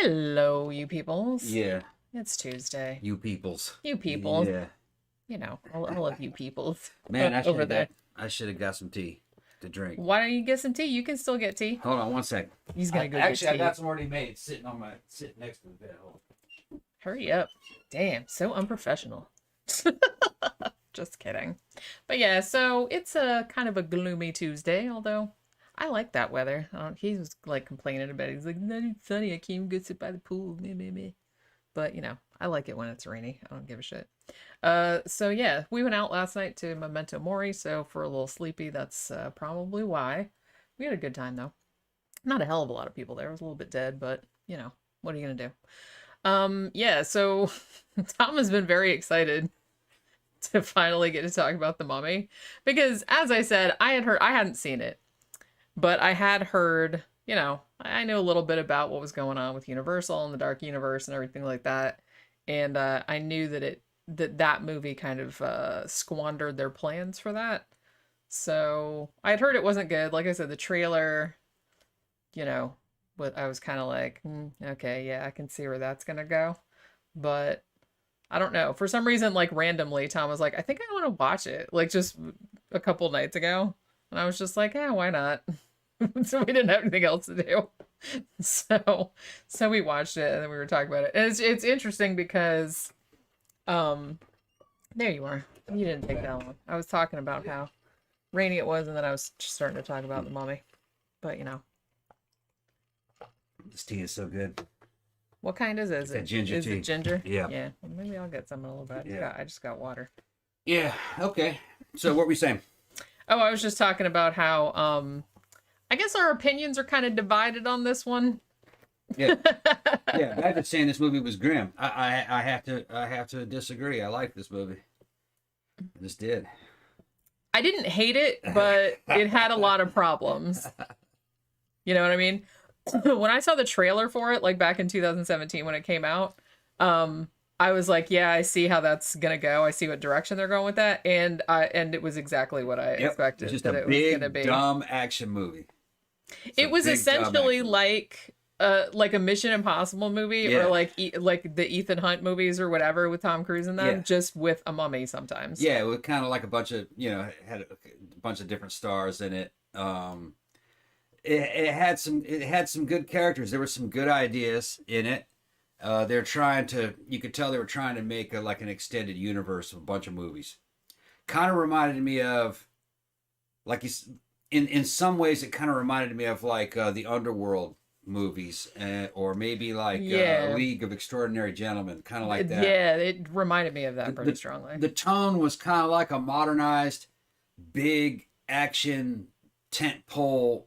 Hello, you peoples. Yeah, It's Tuesday. you peoples. You peoples. Yeah. You know, all of you peoples Man, over there. I should have got some tea to drink. Why don't you get some tea? You can still get tea. Hold on one second. He's gonna go Actually, get tea. I got some already made sitting next to the bed. Hold on. Hurry up. Damn, so unprofessional. Just kidding. But yeah, so it's a kind of a gloomy Tuesday, although I like that weather. He was like complaining about it. He's like, "Not even sunny. I can't even go sit by the pool." Meh, meh, meh. But you know, I like it when it's rainy. I don't give a shit. So yeah, we went out last night to Memento Mori. So for a little sleepy, that's probably why. We had a good time though. Not a hell of a lot of people there. It was a little bit dead, but you know, what are you gonna do? Yeah. So Tom has been very excited to finally get to talk about the Mummy because, as I said, I hadn't seen it. But I had heard, you know, I knew a little bit about what was going on with Universal and the Dark Universe and everything like that. And I knew that that movie kind of squandered their plans for that. So I had heard it wasn't good. Like I said, the trailer, you know, but I was kind of like, okay, yeah, I can see where that's going to go. But I don't know. For some reason, like randomly, Tom was like, I think I want to watch it. Like just a couple nights ago. And I was just like, yeah, why not? So we didn't have anything else to do. So we watched it and then we were talking about it. And it's interesting because there you are. You didn't take that long. I was talking about how rainy it was and then I was just starting to talk about the Mummy. But you know. This tea is so good. What kind is it? Is it ginger tea? Is it ginger? Yeah. Yeah. Well, maybe I'll get some in a little bit. Yeah. I just got water. Yeah. Okay. So what were we saying? Oh, I was just talking about how I guess our opinions are kind of divided on this one. Yeah. Yeah. I've been saying this movie was grim. I have to disagree. I like this movie. I just did. I didn't hate it, but it had a lot of problems. You know what I mean? When I saw the trailer for it, like back in 2017 when it came out, I was like, yeah, I see how that's gonna go. I see what direction they're going with that, and it was exactly what I expected. It's just that a it big, was gonna be. dumb action movie. It was essentially like a Mission Impossible movie, or like the Ethan Hunt movies or whatever with Tom Cruise in them, just with a mummy sometimes. Yeah, it was kind of like a bunch of, had a bunch of different stars in it. It had some good characters. There were some good ideas in it. You could tell they were trying to make like an extended universe of a bunch of movies. Kind of reminded me of, like, in some ways, it kind of reminded me of like the Underworld movies, or maybe like League of Extraordinary Gentlemen, kind of like that. Yeah, it reminded me of that pretty strongly. The tone was kind of like a modernized, big action tentpole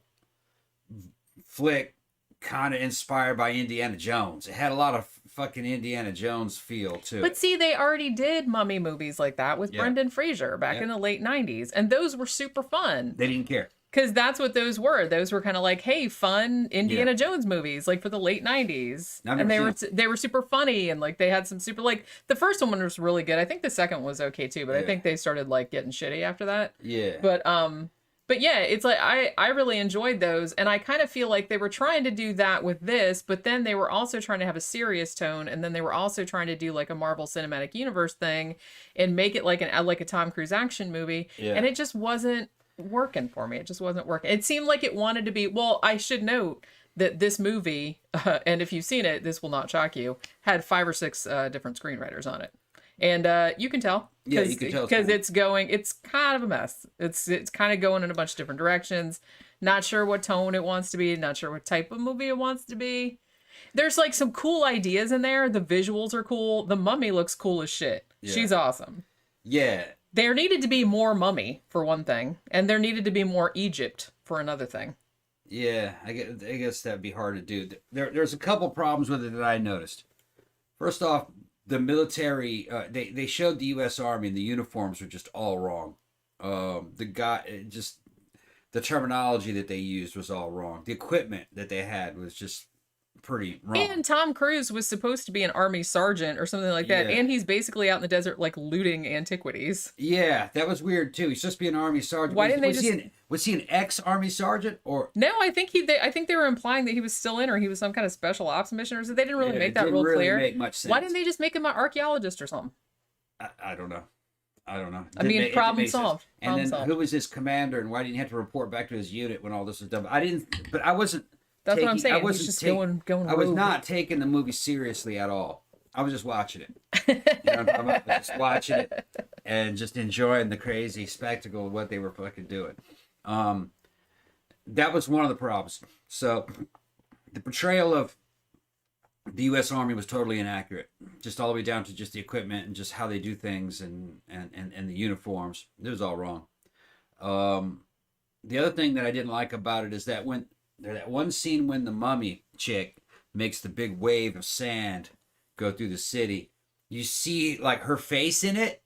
flick, kind of inspired by Indiana Jones. It had a lot of fucking Indiana Jones feel too. But see, they already did mummy movies like that with Brendan Fraser back in the late 90s, and those were super fun. They didn't care. Because that's what those were. Those were kind of like, hey, fun Indiana Jones movies, like for the late 90s. And they were super funny, and like they had some super, like the first one was really good. I think the second one was okay too, but I think they started like getting shitty after that. Yeah. But yeah, it's like I really enjoyed those, and I kind of feel like they were trying to do that with this, but then they were also trying to have a serious tone, and then they were also trying to do like a Marvel Cinematic Universe thing and make it like a Tom Cruise action movie, and it just wasn't working for me. It just wasn't working. It seemed like it wanted to be. Well, I should note that this movie, and if you've seen it, this will not shock you, had 5 or 6 different screenwriters on it. And you can tell. Yeah, you can tell. Because it's kind of a mess. It's kind of going in a bunch of different directions. Not sure what tone it wants to be. Not sure what type of movie it wants to be. There's like some cool ideas in there. The visuals are cool. The mummy looks cool as shit. Yeah. She's awesome. Yeah. There needed to be more mummy, for one thing. And there needed to be more Egypt, for another thing. Yeah, I guess that'd be hard to do. There's a couple problems with it that I noticed. First off, the military, they showed the U.S. Army and the uniforms were just all wrong. The terminology that they used was all wrong. The equipment that they had was just pretty wrong. And Tom Cruise was supposed to be an army sergeant or something like that, Yeah. and he's basically out in the desert like looting antiquities. Yeah, that was weird too. He's supposed to be an army sergeant. Why didn't they was he an ex-army sergeant or? No, I think I think they were implying that he was still in, or he was some kind of special ops mission, or so. They didn't really Yeah, make it that didn't real really clear. make much sense. Why didn't they just make him an archaeologist or something? I don't know. I don't know. I mean, problem It solved. And Problem then solved. who was his commander, and why didn't he have to report back to his unit when all this was done? I wasn't. That's what I'm taking- saying. I He's wasn't just take- going. I was rogue. not taking the movie seriously at all. I was just watching it. I'm just watching it and just enjoying the crazy spectacle of what they were fucking doing. That was one of the problems. So the portrayal of the U.S. Army was totally inaccurate, just all the way down to just the equipment and just how they do things and the uniforms. It was all wrong. The other thing that I didn't like about it is that when that one scene when the mummy chick makes the big wave of sand go through the city, you see like her face in it.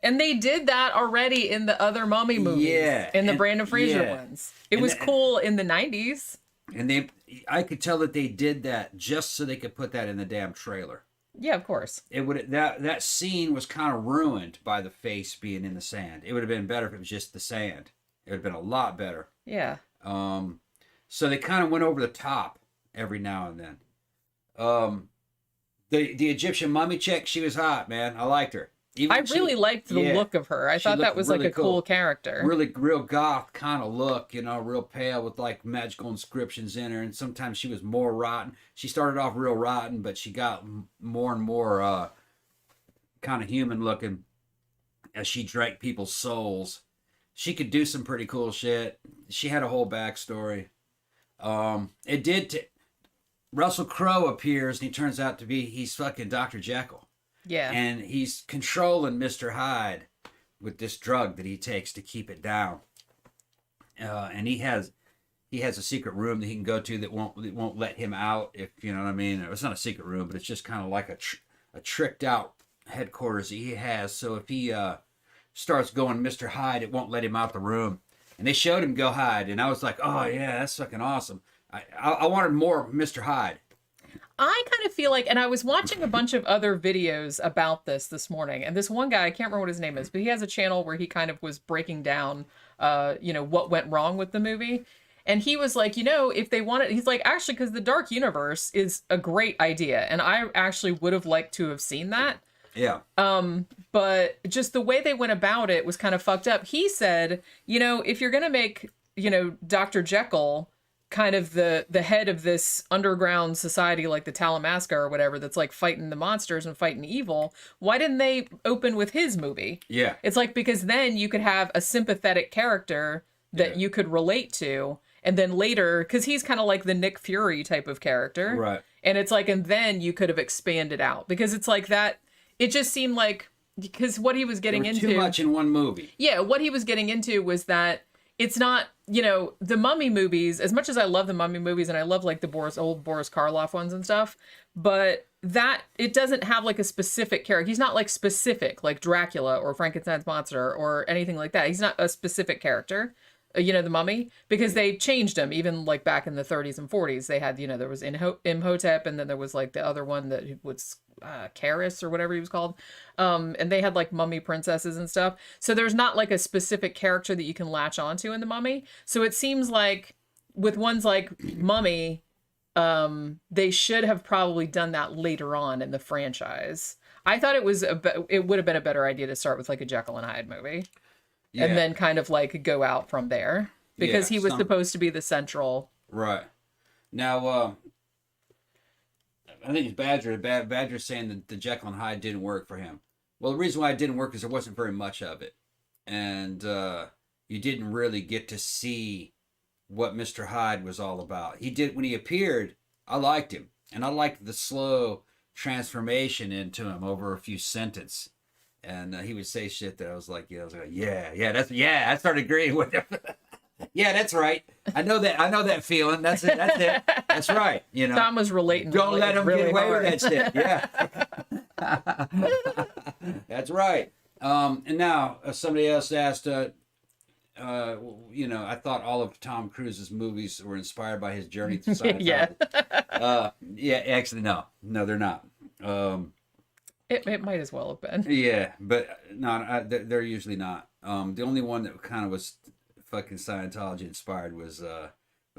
And they did that already in the other Mummy movies. Yeah, In the and- Brandon Fraser yeah. ones. It And was that- cool in the 90s. And I could tell that they did that just so they could put that in the damn trailer. Yeah, of course. It would that scene was kind of ruined by the face being in the sand. It would have been better if it was just the sand. It would have been a lot better. Yeah. So they kind of went over the top every now and then. The Egyptian mummy chick, she was hot, man. I liked her. I really liked the look of her. I thought that looked was really like a cool character. Really real goth kind of look, real pale with like magical inscriptions in her. And sometimes she was more rotten. She started off real rotten, but she got more and more kind of human looking as she drank people's souls. She could do some pretty cool shit. She had a whole backstory. Russell Crowe appears and he turns out to be, he's fucking Dr. Jekyll. Yeah. And he's controlling Mr. Hyde with this drug that he takes to keep it down. And he has a secret room that he can go to that won't let him out, if you know what I mean. It's not a secret room, but it's just kind of like a tricked out headquarters that he has. So if he starts going Mr. Hyde, it won't let him out the room. And they showed him go Hyde, and I was like, oh yeah, that's fucking awesome. I wanted more Mr. Hyde. I kind of feel like, and I was watching a bunch of other videos about this morning, and this one guy, I can't remember what his name is, but he has a channel where he kind of was breaking down, what went wrong with the movie. And he was like, if they wanted, he's like, actually, because the Dark Universe is a great idea, and I actually would have liked to have seen that. Yeah. But just the way they went about it was kind of fucked up. He said, if you're going to make, Dr. Jekyll kind of the head of this underground society like the Talamasca or whatever that's like fighting the monsters and fighting evil, why didn't they open with his movie? Yeah. It's like, because then you could have a sympathetic character that you could relate to, and then later, because he's kind of like the Nick Fury type of character. Right. And it's like, and then you could have expanded out, because it's like that, it just seemed like, because what he was getting into... Too much in one movie. Yeah, what he was getting into was that it's not, the Mummy movies, as much as I love the Mummy movies and I love like the old Boris Karloff ones and stuff, but that it doesn't have like a specific character. He's not like specific like Dracula or Frankenstein's monster or anything like that. He's not a specific character, the Mummy, because they changed him even like back in the 30s and 40s. They had, there was Imhotep, and then there was like the other one that was Karis or whatever he was called. And they had like mummy princesses and stuff. So there's not like a specific character that you can latch onto in the Mummy. So it seems like with ones like Mummy, they should have probably done that later on in the franchise. I thought it would have been a better idea to start with like a Jekyll and Hyde movie. Yeah. And then kind of like go out from there, because he was supposed to be the central. Right. Now, I think it's Badger's saying that the Jekyll and Hyde didn't work for him. Well, the reason why it didn't work is there wasn't very much of it. And you didn't really get to see what Mr. Hyde was all about. When he appeared, I liked him. And I liked the slow transformation into him over a few sentences. And he would say shit that I was like, I started agreeing with him. Yeah, that's right. I know that feeling. That's it. That's right. Tom was relating. Don't let him really get away hard. with that shit. Yeah. That's right. And now somebody else asked, I thought all of Tom Cruise's movies were inspired by his journey through Scientology. Actually, no, they're not. It might as well have been. Yeah, but no, they're usually not. The only one that kind of was fucking Scientology inspired was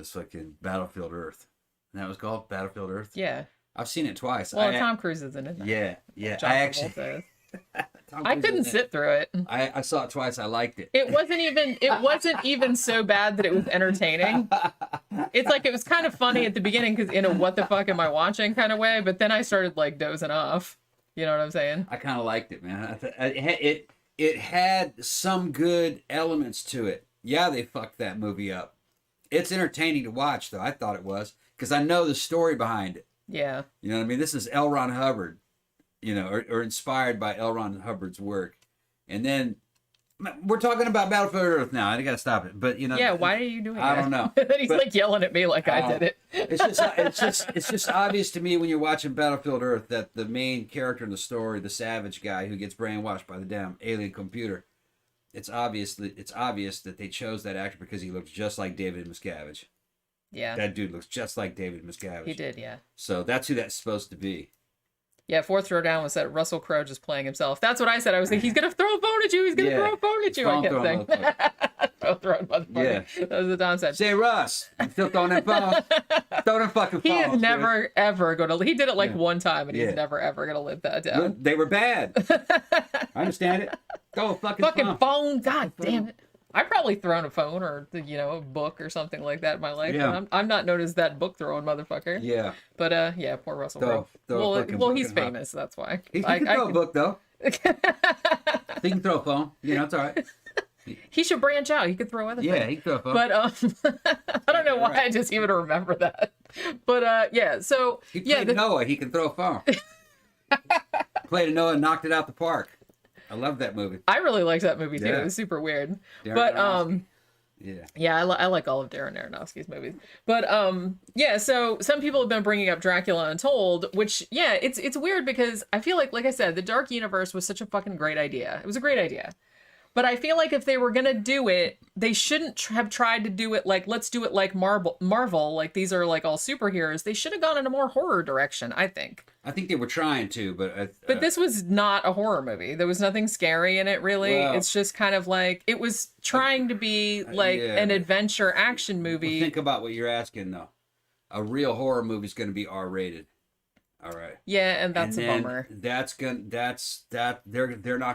fucking Battlefield Earth. And that was called Battlefield Earth. Yeah. I've seen it twice. Well, Tom Cruise is in it. Yeah. John I actually. I couldn't sit through it. I saw it twice. I liked it. It wasn't even so bad that it was entertaining. It's like it was kind of funny at the beginning because in a what the fuck am I watching kind of way, but then I started like dozing off. You know what I'm saying? I kind of liked it, man. It had some good elements to it. Yeah, they fucked that movie up. It's entertaining to watch, though. I thought it was because I know the story behind it. Yeah. You know what I mean? This is L. Ron Hubbard, or inspired by L. Ron Hubbard's work. And then we're talking about Battlefield Earth now. I got to stop it. But, Yeah, why are you doing that? I don't know. Then he's like yelling at me like I did it. It's just obvious to me when you're watching Battlefield Earth that the main character in the story, the savage guy who gets brainwashed by the damn alien computer, it's obvious that they chose that actor because he looks just like David Miscavige. Yeah. That dude looks just like David Miscavige. He did, yeah. So that's who that's supposed to be. Yeah, fourth throwdown was that Russell Crowe just playing himself. That's what I said. I was like, he's gonna throw a phone at you. He's gonna throw a phone at you. I kept saying. Throwing motherfucker. Yeah. That was the Don said. Say, Russ, I'm still throwing that phone. Throw them fucking phones. He is never, ever going to. He did it like one time, and he's never, ever going to live that down. They were bad. I understand it. Throw a fucking phone. God damn it. I've probably thrown a phone or a book or something like that in my life. Yeah. I'm not known as that book throwing motherfucker. Yeah. But poor Russell Crowe. Well, he's famous. That's why. He can throw a book though. He can throw a phone. It's all right. He should branch out. He could throw other things. Yeah, he could throw a phone. But I don't know why I just even remember that. But so he played Noah. He can throw a phone. Played a Noah and knocked it out the park. I love that movie. I really liked that movie too. Yeah. It was super weird. Darren I like all of Darren Aronofsky's movies. But so some people have been bringing up Dracula Untold, which it's weird because I feel like I said, the Dark Universe was such a fucking great idea. It was a great idea. But I feel like if they were gonna do it, they shouldn't have tried to do it like, let's do it like Marvel, like these are like all superheroes. They should have gone in a more horror direction, I think. I think they were trying to, but this was not a horror movie. There was nothing scary in it, really. Well, it's just kind of like, it was trying to be like an adventure action movie. Well, think about what you're asking, though. A real horror movie is going to be R-rated. All right. Yeah, and that's a bummer. They're not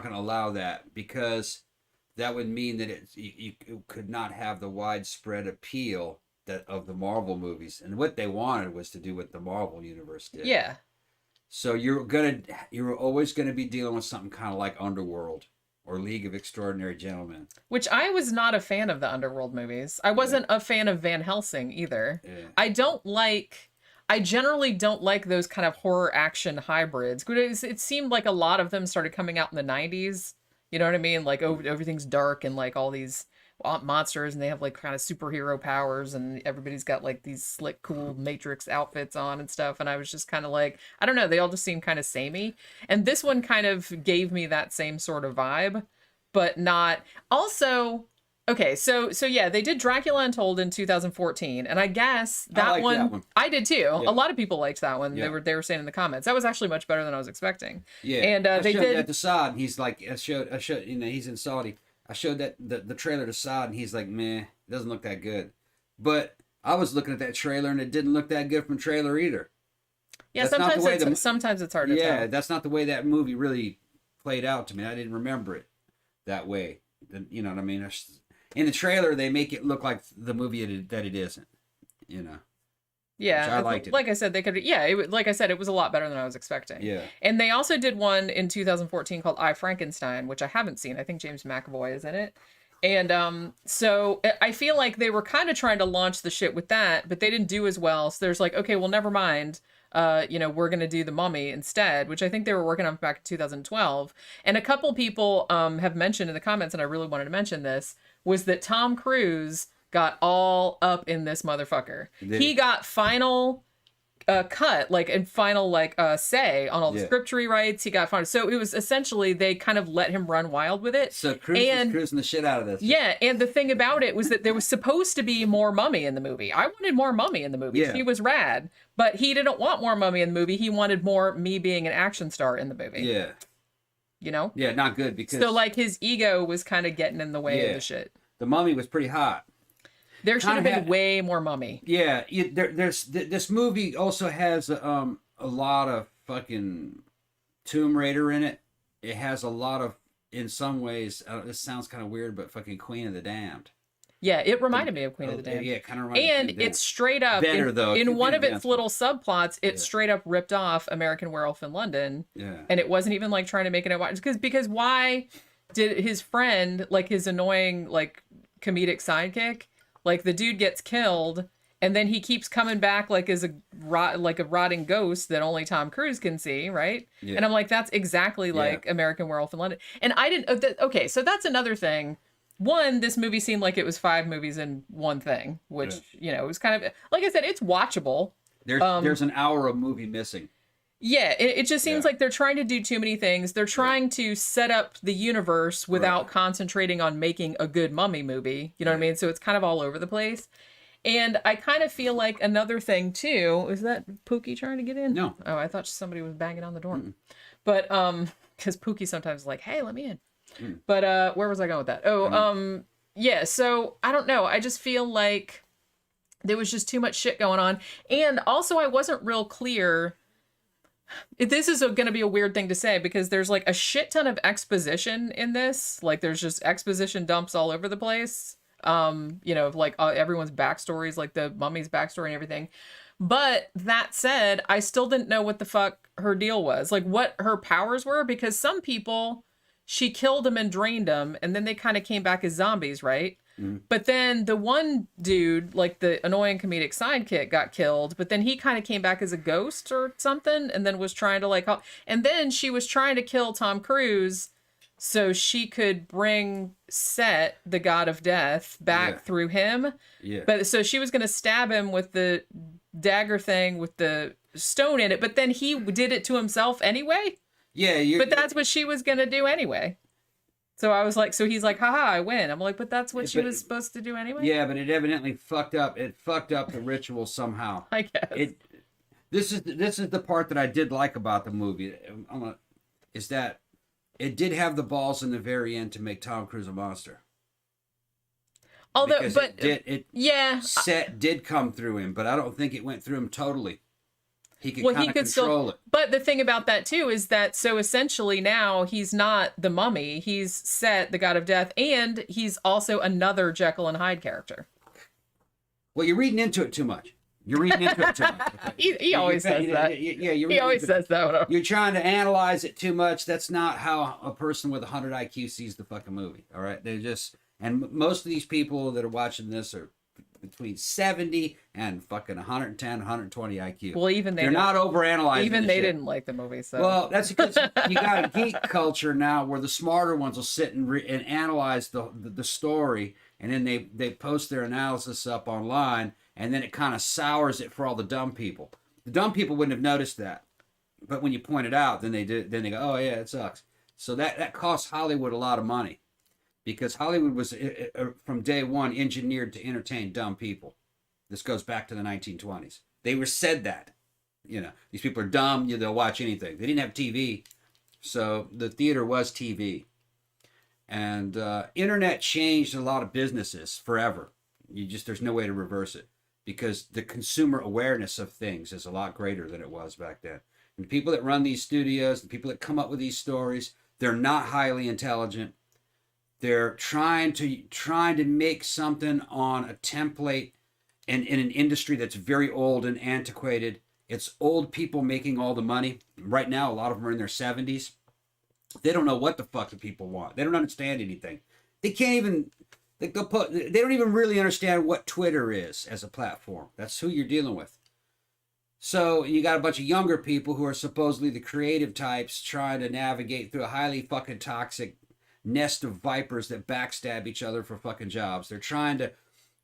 going to allow that because that would mean that it could not have the widespread appeal of the Marvel movies. And what they wanted was to do what the Marvel universe did. Yeah. So you're always gonna be dealing with something kind of like Underworld or League of Extraordinary Gentlemen. Which I was not a fan of the Underworld movies. I wasn't a fan of Van Helsing either. Yeah. I generally don't like those kind of horror action hybrids. It seemed like a lot of them started coming out in the 90s. You know what I mean? Like everything's dark and like all these monsters and they have like kind of superhero powers and everybody's got like these slick, cool Matrix outfits on and stuff. And I was just kind of like, I don't know, they all just seem kind of samey. And this one kind of gave me that same sort of vibe, but not. Also, okay, so yeah, they did Dracula Untold in 2014, and I guess that one I did too. Yeah. A lot of people liked that one. Yeah. They were saying in the comments that was actually much better than I was expecting. Yeah, and I showed that to Saad, and he's like, I showed, he's in Saudi. I showed that the trailer to Saad, and he's like, meh, it doesn't look that good. But I was looking at that trailer, and it didn't look that good from the trailer either. Yeah, sometimes it's hard to tell. Yeah, that's not the way that movie really played out to me. I didn't remember it that way. You know what I mean? In the trailer, they make it look like the movie that it isn't. You know. Yeah, I liked it. Like I said, they could. Yeah, like I said, it was a lot better than I was expecting. Yeah. And they also did one in 2014 called I, Frankenstein, which I haven't seen. I think James McAvoy is in it. And so I feel like they were kind of trying to launch the shit with that, but they didn't do as well. So there's like, okay, well, never mind. We're going to do The Mummy instead, which I think they were working on back in 2012. And a couple people have mentioned in the comments, and I really wanted to mention this, was that Tom Cruise got all up in this motherfucker. He got final cut, like, and final, like, say on all the Yeah. script rewrites. He got fired. So it was essentially, they kind of let him run wild with it. So Cruise was cruising the shit out of this. Yeah, and the thing about it was that there was supposed to be more Mummy in the movie. I wanted more Mummy in the movie. Yeah. He was rad, but he didn't want more Mummy in the movie. He wanted more me being an action star in the movie. Yeah. You know? Yeah, not good because... So, like, his ego was kind of getting in the way of the shit. The Mummy was pretty hot. There should have been way more Mummy. Yeah, this movie also has a lot of fucking Tomb Raider in it. It has a lot of, in some ways, this sounds kind of weird, but fucking Queen of the Damned. Yeah, it reminded me of Queen of the Damned. Yeah, it kind of reminded me. And it's straight up, better, though. In one of its little subplots, it straight up ripped off American Werewolf in London. Yeah. And it wasn't even like trying to make it a because why did his friend, like his annoying, like, comedic sidekick, like, the dude gets killed, and then he keeps coming back like as a rotting ghost that only Tom Cruise can see, right? Yeah. And I'm like, that's exactly like American Werewolf in London. And I didn't. Okay, so that's another thing. One, this movie seemed like it was 5 movies in one thing, which you know, it was kind of, like I said, it's watchable. There's an hour of movie missing. Yeah, it just seems like they're trying to do too many things. They're trying to set up the universe without concentrating on making a good Mummy movie. You know what I mean? So it's kind of all over the place. And I kind of feel like another thing, too, is that Pookie trying to get in? No. Oh, I thought somebody was banging on the door. But, because Pookie sometimes is like, hey, let me in. But, where was I going with that? Oh, yeah, so, I don't know. I just feel like there was just too much shit going on. And also, I wasn't real clear. This is going to be a weird thing to say because there's like a shit ton of exposition in this. Like there's just exposition dumps all over the place. You know, like everyone's backstories, like the Mummy's backstory and everything. But that said, I still didn't know what the fuck her deal was. Like what her powers were, because some people, she killed them and drained them, and then they kind of came back as zombies, right? But then the one dude, like the annoying comedic sidekick, got killed, but then he kind of came back as a ghost or something, and then was trying to like, and then she was trying to kill Tom Cruise so she could bring Set, the god of death, back through him. Yeah. But so she was going to stab him with the dagger thing with the stone in it, but then he did it to himself anyway. Yeah. But that's what she was going to do anyway. So I was like, so he's like, haha, I win. I'm like, but that's what she was supposed to do anyway? Yeah, but it evidently fucked up. It fucked up the ritual somehow. I guess. This is the part that I did like about the movie. Is that it did have the balls in the very end to make Tom Cruise a monster. Although, because Set did come through him, but I don't think it went through him totally. He could kind of control it. But the thing about that, too, is that so essentially now he's not the Mummy. He's Set, the god of death, and he's also another Jekyll and Hyde character. Well, you're reading into it too much. You're reading into it too much. Okay? He always says that. Yeah, he always says that. You're trying to analyze it too much. That's not how a person with 100 IQ sees the fucking movie. All right? They're just... And most of these people that are watching this are between 70 and fucking 110, 120 IQ. Well, even they're not overanalyzing. Even they didn't like the movie. So well, that's because you got a geek culture now where the smarter ones will sit and analyze the story, and then they post their analysis up online, and then it kind of sours it for all the dumb people. The dumb people wouldn't have noticed that, but when you point it out, then they go, oh yeah, it sucks. So that costs Hollywood a lot of money. Because Hollywood was, from day one, engineered to entertain dumb people. This goes back to the 1920s. They were said that. You know, these people are dumb, they'll watch anything. They didn't have TV, so the theater was TV. And internet changed a lot of businesses forever. There's no way to reverse it. Because the consumer awareness of things is a lot greater than it was back then. And the people that run these studios, the people that come up with these stories, they're not highly intelligent. They're trying to make something on a template and in an industry that's very old and antiquated. It's old people making all the money. Right now, a lot of them are in their 70s. They don't know what the fuck the people want. They don't understand anything. They can't even... They don't even really understand what Twitter is as a platform. That's who you're dealing with. So you got a bunch of younger people who are supposedly the creative types trying to navigate through a highly fucking toxic nest of vipers that backstab each other for fucking jobs. They're trying to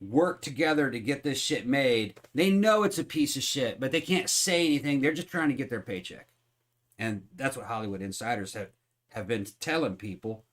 work together to get this shit made. They know it's a piece of shit, but they can't say anything. They're just trying to get their paycheck. And that's what Hollywood insiders have been telling people,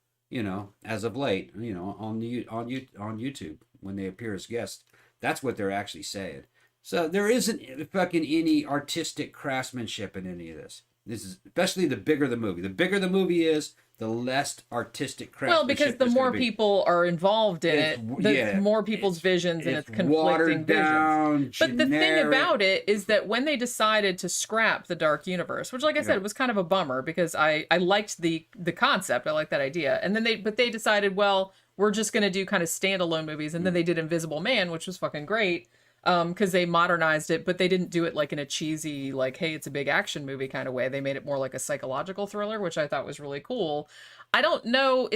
as of late, on YouTube when they appear as guests. That's what they're actually saying. So there isn't fucking any artistic craftsmanship in any of this. This is especially the bigger the movie. The bigger the movie is, the less artistic craftsmanship. Well, because the more people are involved in it, the more people's visions and it's conflicting visions. But the thing about it is that when they decided to scrap the Dark Universe, which, like I said, was kind of a bummer because I liked the concept, I liked that idea, and then they decided, well, we're just going to do kind of standalone movies, and then they did Invisible Man, which was fucking great. Because they modernized it, but they didn't do it like in a cheesy, like, hey, it's a big action movie kind of way. They made it more like a psychological thriller, which I thought was really cool. I don't know,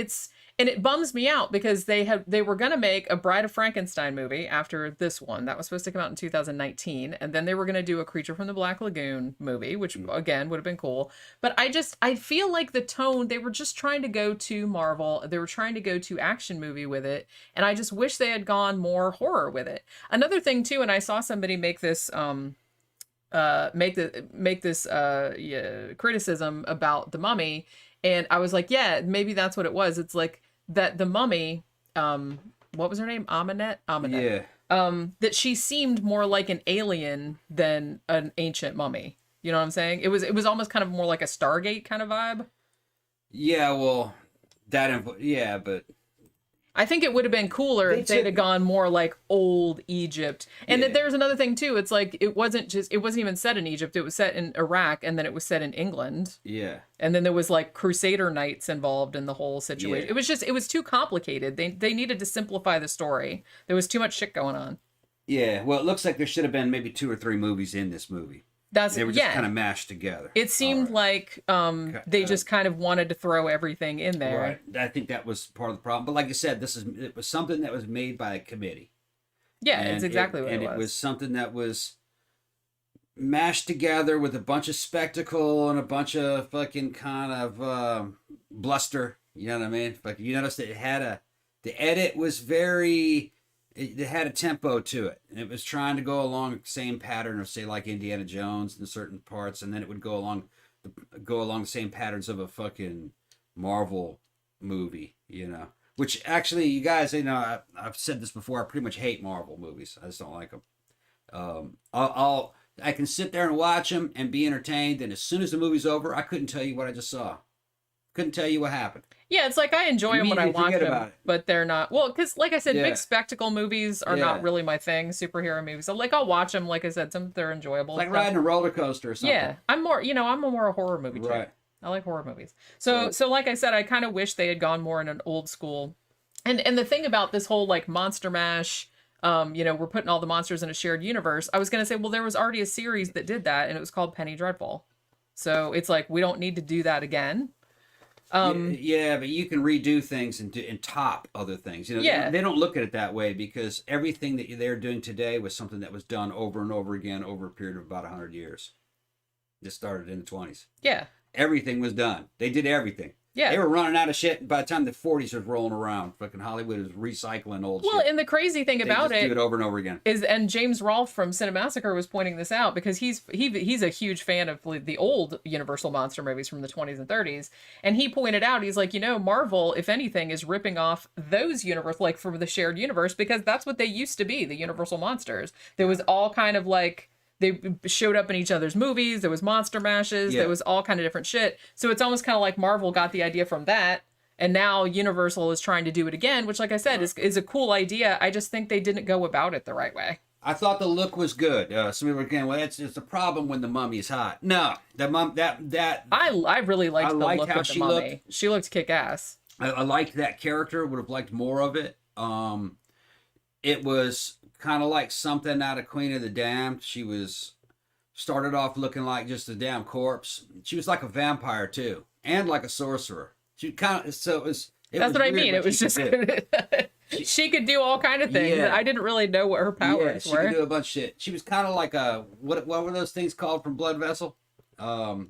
and it bums me out because they were going to make a Bride of Frankenstein movie after this one. That was supposed to come out in 2019. And then they were going to do a Creature from the Black Lagoon movie, which again would have been cool. But I feel like the tone, they were just trying to go to Marvel. They were trying to go to action movie with it. And I just wish they had gone more horror with it. Another thing too, and I saw somebody make this, criticism about The Mummy. And I was like, yeah, maybe that's what it was. It's like that the mummy, what was her name? Amenet? Yeah. That she seemed more like an alien than an ancient mummy. You know what I'm saying? It was almost kind of more like a Stargate kind of vibe. Yeah, well, but I think it would have been cooler if they'd have gone more like old Egypt. And then there's another thing too. It's like it wasn't even set in Egypt. It was set in Iraq, and then it was set in England. Yeah. And then there was like Crusader Knights involved in the whole situation. Yeah. It was too complicated. They needed to simplify the story. There was too much shit going on. Yeah. Well, it looks like there should have been maybe 2 or 3 movies in this movie. They were just kind of mashed together. It seemed like they just kind of wanted to throw everything in there. Right. I think that was part of the problem. But like I said, it was something that was made by a committee. Yeah, it's exactly what it was. And it was something that was mashed together with a bunch of spectacle and a bunch of fucking kind of bluster. You know what I mean? Like you noticed that the edit was very... It had a tempo to it, and it was trying to go along the same pattern of, say, like Indiana Jones in certain parts, and then it would go along the same patterns of a fucking Marvel movie, Which actually, you guys, I've said this before. I pretty much hate Marvel movies. I just don't like them. I can sit there and watch them and be entertained, and as soon as the movie's over, I couldn't tell you what I just saw. Couldn't tell you what happened. Yeah, it's like I enjoy them when I watch them, but they're not... Well, because like I said, big spectacle movies are not really my thing, superhero movies. So, I'll watch them, like I said, they're enjoyable. It's like riding a roller coaster or something. Yeah, I'm more a horror movie type. Right. I like horror movies. So like I said, I kind of wish they had gone more in an old school... And the thing about this whole, like, Monster Mash... we're putting all the monsters in a shared universe. I was going to say, well, there was already a series that did that, and it was called Penny Dreadful. So, it's like, we don't need to do that again. Yeah, but you can redo things and top other things. They don't look at it that way because everything that they're doing today was something that was done over and over again over a period of about 100 years. This started in the 20s. Yeah. Everything was done. They did everything. Yeah. They were running out of shit by the time the 40s was rolling around. Fucking Hollywood was recycling old shit. Well, and the crazy thing about it... do it over and over again. And James Rolfe from Cinemassacre was pointing this out because he's a huge fan of the old Universal monster movies from the 20s and 30s. And he pointed out, he's like, Marvel, if anything, is ripping off those universe, like from the shared universe, because that's what they used to be, the Universal monsters. There was all kind of like... They showed up in each other's movies. There was monster mashes. There was all kind of different shit. So it's almost kind of like Marvel got the idea from that. And now Universal is trying to do it again, which, like I said, is a cool idea. I just think they didn't go about it the right way. I thought the look was good. Some people were again, well, it's a problem when the mummy is hot. No, the mum that I really liked the look of the mummy. She looked kick ass. I liked that character. Would have liked more of it. It was kind of like something out of Queen of the Damned. She started off looking like just a damn corpse. She was like a vampire too, and like a sorcerer. She kind of That's what I mean. It was just she could do all kind of things. Yeah. I didn't really know what her powers were. She could do a bunch of shit. She was kind of like a what were those things called from Blood Vessel? The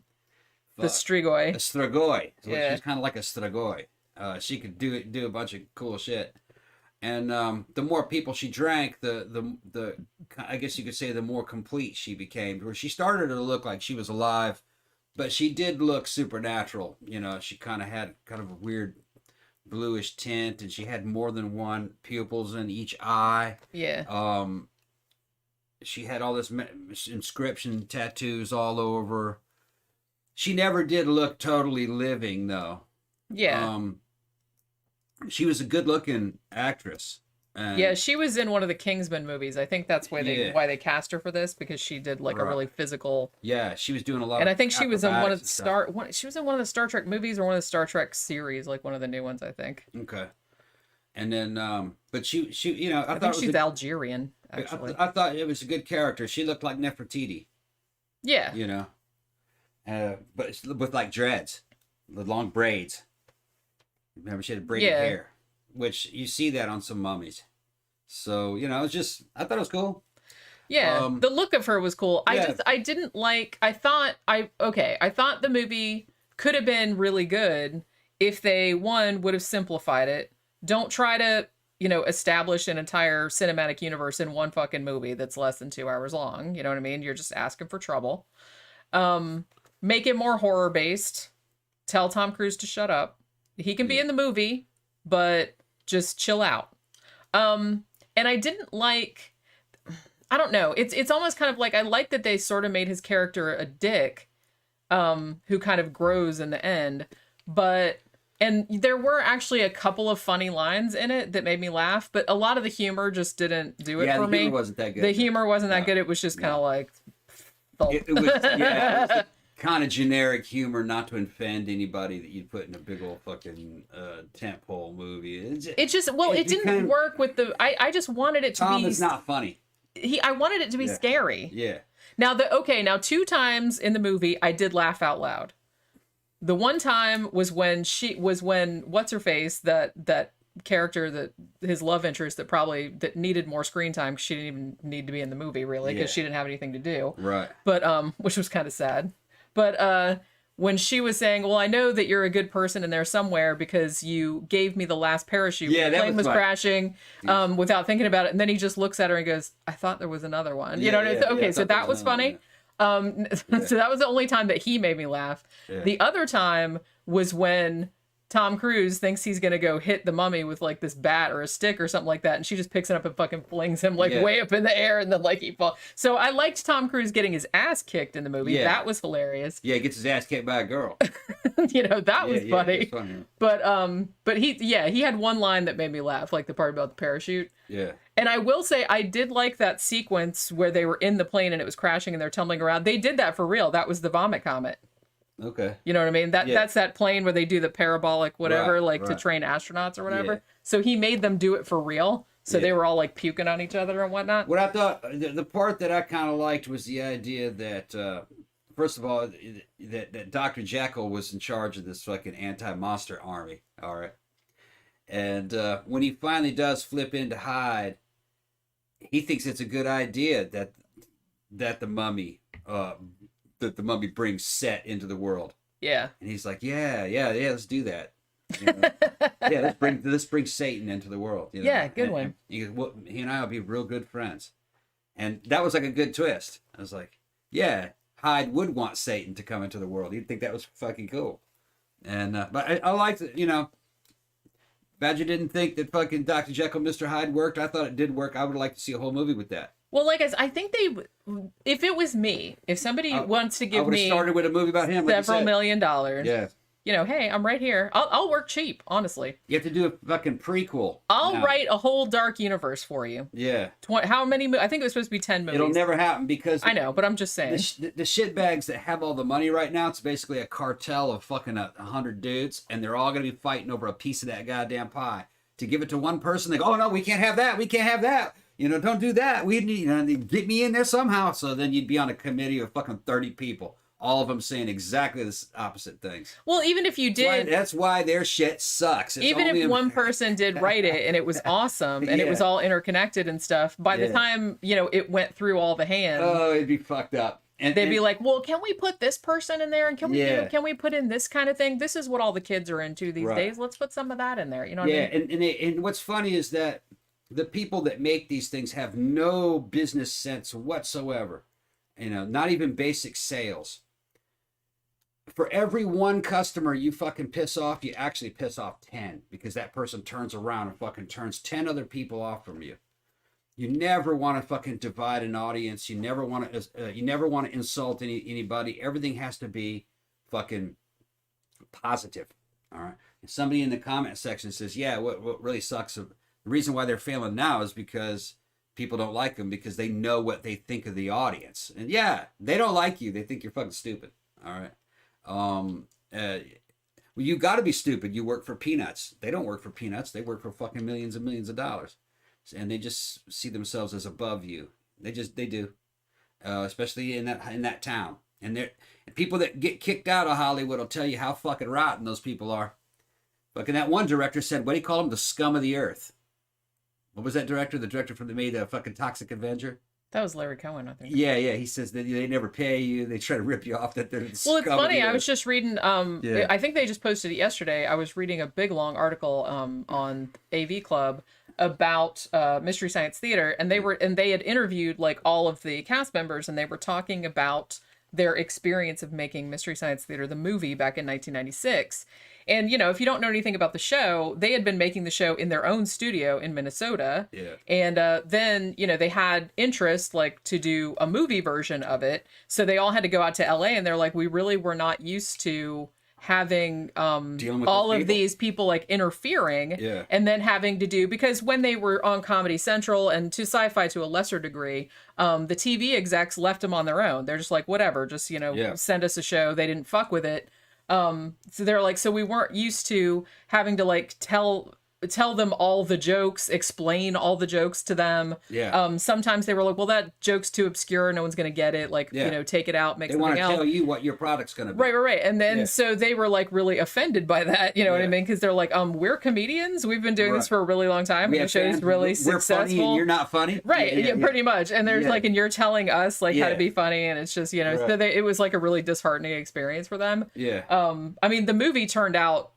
Strigoi. A Strigoi. So she was kind of like a Strigoi. She could do a bunch of cool shit. And the more people she drank, the I guess you could say the more complete she became. Where she started to look like she was alive, but she did look supernatural. You know, she kind of had kind of a weird bluish tint, and she had more than one pupils in each eye. Yeah. She had all this inscription tattoos all over. She never did look totally living, though. Yeah. She was a good-looking actress. And yeah, she was in one of the Kingsman movies. I think that's why they cast her for this, because she did like a really physical. Yeah, she was doing a lot. And of I think she was in one of the she was in one of the Star Trek movies or one of the Star Trek series, like one of the new ones, I think. Okay. And then, but she, you know, I think she's Algerian. Actually, I thought it was a good character. She looked like Nefertiti. Yeah. You know, but with like dreads, with long braids. Remember, she had braided hair, which you see that on some mummies. So, you know, I thought it was cool. Yeah, the look of her was cool. I didn't like, I thought the movie could have been really good if they, would have simplified it. Don't try to, you know, establish an entire cinematic universe in one fucking movie that's less than 2 hours long. You know what I mean? You're just asking for trouble. Make it more horror based. Tell Tom Cruise to shut up. He can be in the movie, but just chill out. And I didn't like, I don't know. It's almost kind of like, I like that they sort of made his character a dick, who kind of grows in the end. And there were actually a couple of funny lines in it that made me laugh, but a lot of the humor just didn't do it for me. The humor wasn't that good. The humor wasn't that good. It was just kind of like, it was kind of generic humor, not to offend anybody that you'd put in a big old fucking tentpole movie. It didn't work with the. I just wanted it to be. Tom is not funny. I wanted it to be scary. Yeah. Now 2 times in the movie I did laugh out loud. The one time was when what's her face, that character, that his love interest that needed more screen time, because she didn't even need to be in the movie really, because she didn't have anything to do. Right. But which was kind of sad. But when she was saying, well, I know that you're a good person in there somewhere because you gave me the last parachute when the plane was crashing without thinking about it. And then he just looks at her and goes, I thought there was another one. You know what I mean? Okay, so that was funny. So that was the only time that he made me laugh. Yeah. The other time was when Tom Cruise thinks he's gonna go hit the mummy with like this bat or a stick or something like that, and she just picks it up and fucking flings him like way up in the air, and then like he falls. So I liked Tom Cruise getting his ass kicked in the movie. Yeah. That was hilarious. Yeah, he gets his ass kicked by a girl. You know, that was funny. It was funny. But he had one line that made me laugh, like the part about the parachute. Yeah. And I will say, I did like that sequence where they were in the plane and it was crashing and they're tumbling around. They did that for real. That was the vomit comet. Okay. You know what I mean? That's that plane where they do the parabolic whatever, to train astronauts or whatever. Yeah. So he made them do it for real. So they were all like puking on each other and whatnot. What I thought, the part that I kind of liked was the idea that, first of all, that Dr. Jekyll was in charge of this fucking anti-monster army. All right. And when he finally does flip into Hyde, he thinks it's a good idea that the mummy brings Set into the world. Yeah. And he's like, yeah, let's do that. You know? let's bring Satan into the world. You know? Yeah, good one. He and I will be real good friends. And that was like a good twist. I was like, yeah, Hyde would want Satan to come into the world. He'd think that was fucking cool. And but I liked it, you know. Badger didn't think that fucking Dr. Jekyll, Mr. Hyde worked. I thought it did work. I would like to see a whole movie with that. Well, like I think if it was me, if somebody wants to give me started with a movie about him, several $1 million, yeah, you know, hey, I'm right here. I'll work cheap, honestly. You have to do a fucking prequel. I'll write a whole dark universe for you. Yeah. How many? I think it was supposed to be 10 movies. It'll never happen because I know, but I'm just saying the shitbags that have all the money right now. It's basically a cartel of fucking 100 dudes, and they're all gonna be fighting over a piece of that goddamn pie. To give it to one person, they go, oh no, we can't have that. We can't have that. You know, don't do that. We need, get me in there somehow. So then you'd be on a committee of fucking 30 people, all of them saying exactly the opposite things. Well, even if you did, that's why their shit sucks. Even if one person did write it and it was awesome and it was all interconnected and stuff, by the time it went through all the hands, it'd be fucked up. And they'd be like, well, can we put this person in there? And can we put in this kind of thing? This is what all the kids are into these days. Let's put some of that in there. You know what I mean? And what's funny is that the people that make these things have no business sense whatsoever. You know, not even basic sales. For every one customer you fucking piss off, you actually piss off 10, because that person turns around and fucking turns 10 other people off from you. You never want to fucking divide an audience. You never want to insult anybody. Everything has to be fucking positive. All right. And somebody in the comment section says, yeah, what really sucks, the reason why they're failing now is because people don't like them, because they know what they think of the audience. And yeah, they don't like you. They think you're fucking stupid. All right. Well, you got to be stupid. You work for peanuts. They don't work for peanuts. They work for fucking millions and millions of dollars, and they just see themselves as above you. They do, especially in that town. And people that get kicked out of Hollywood will tell you how fucking rotten those people are. Fucking that one director said, what do you call them? The scum of the earth. What was that director? The director from the made fucking Toxic Avenger. That was Larry Cohen, I think. Yeah. He says that they never pay you. They try to rip you off. That they're the well, it's scum of funny. the I earth. was just reading. I think they just posted it yesterday. I was reading a big long article on AV Club about Mystery Science Theater, and they had interviewed like all of the cast members, and they were talking about their experience of making Mystery Science Theater the movie back in 1996. And, you know, if you don't know anything about the show, they had been making the show in their own studio in Minnesota. Yeah. And then, you know, they had interest, like, to do a movie version of it. So they all had to go out to LA, and they're like, we really were not used to having all of these people, like, interfering. Yeah. And then having to do, because when they were on Comedy Central and to Sci-Fi to a lesser degree, the TV execs left them on their own. They're just like, whatever, just, you know, send us a show. They didn't fuck with it. So they're like, so we weren't used to having to like tell them all the jokes, explain all the jokes to them. Yeah. Sometimes they were like, well, that joke's too obscure. No one's going to get it. Like, you know, take it out, make something else. They want to tell you what your product's going to be. Right. And then, so they were like really offended by that. You know what I mean? Cause they're like, we're comedians. We've been doing this for a really long time. The show's really successful. We're funny and you're not funny. Right. Yeah, pretty much. And there's like, and you're telling us like how to be funny. And it's just, you know, so it was like a really disheartening experience for them. Yeah. I mean, the movie turned out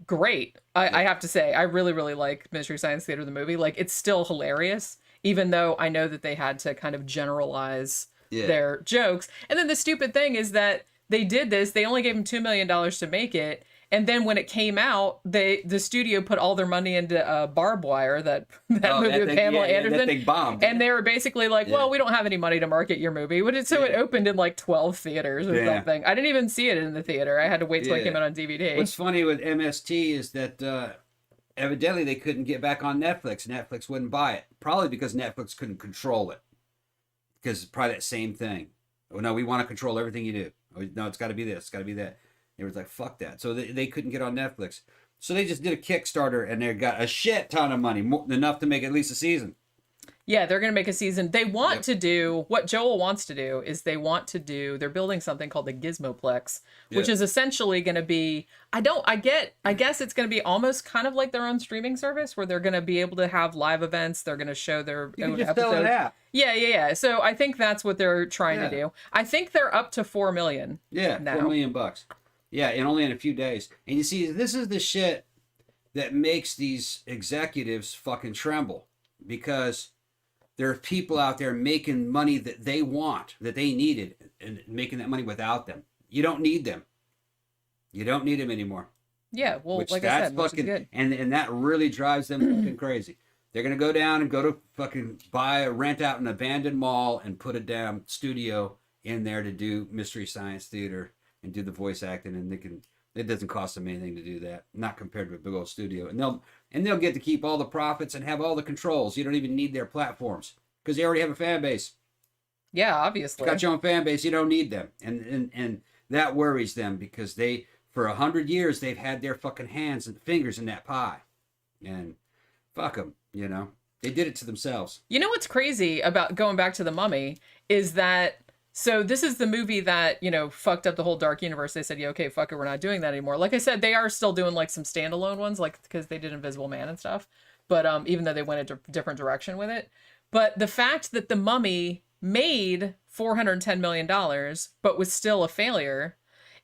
great. I have to say, I really, really like Mystery Science Theater, the movie. Like, it's still hilarious, even though I know that they had to kind of generalize their jokes. And then the stupid thing is that they did this. They only gave them $2 million to make it. And then when it came out, the studio put all their money into Barbed Wire, that movie with Pamela Anderson. That thing bombed. And they were basically like, well, we don't have any money to market your movie. So it opened in like 12 theaters or something. I didn't even see it in the theater. I had to wait till it came out on DVD. What's funny with MST is that evidently they couldn't get back on Netflix. Netflix wouldn't buy it. Probably because Netflix couldn't control it. Because it's probably that same thing. Oh, no, we want to control everything you do. Oh, no, it's got to be this. It's got to be that. They were like, fuck that. So they couldn't get on Netflix. So they just did a Kickstarter, and they got a shit ton of money, enough to make at least a season. Yeah, they're going to make a season. They want to do, what Joel wants to do is they're building something called the Gizmoplex, which is essentially going to be, I guess it's going to be almost kind of like their own streaming service where they're going to be able to have live events. They're going to show their own episodes. Yeah. So I think that's what they're trying to do. I think they're up to 4 million. Yeah, now. $4 million. Yeah, and only in a few days. And you see, this is the shit that makes these executives fucking tremble, because there are people out there making money that they want, that they needed, and making that money without them. You don't need them. You don't need them anymore. Yeah, well, like I said, which is good. And that really drives them fucking crazy. They're going to go down and go to fucking rent out an abandoned mall and put a damn studio in there to do Mystery Science Theater and do the voice acting, and it doesn't cost them anything to do that, not compared to a big old studio. And they'll get to keep all the profits and have all the controls. You don't even need their platforms because they already have a fan base. Yeah, obviously. You've got your own fan base, you don't need them. And that worries them, because for 100 years they've had their fucking hands and fingers in that pie. And fuck them, you know. They did it to themselves. You know what's crazy about going back to The Mummy is that, so this is the movie that, you know, fucked up the whole dark universe. They said, yeah, okay, fuck it, we're not doing that anymore. Like I said, they are still doing like some standalone ones, like because they did Invisible Man and stuff. But even though they went a different direction with it. But the fact that The Mummy made $410 million, but was still a failure,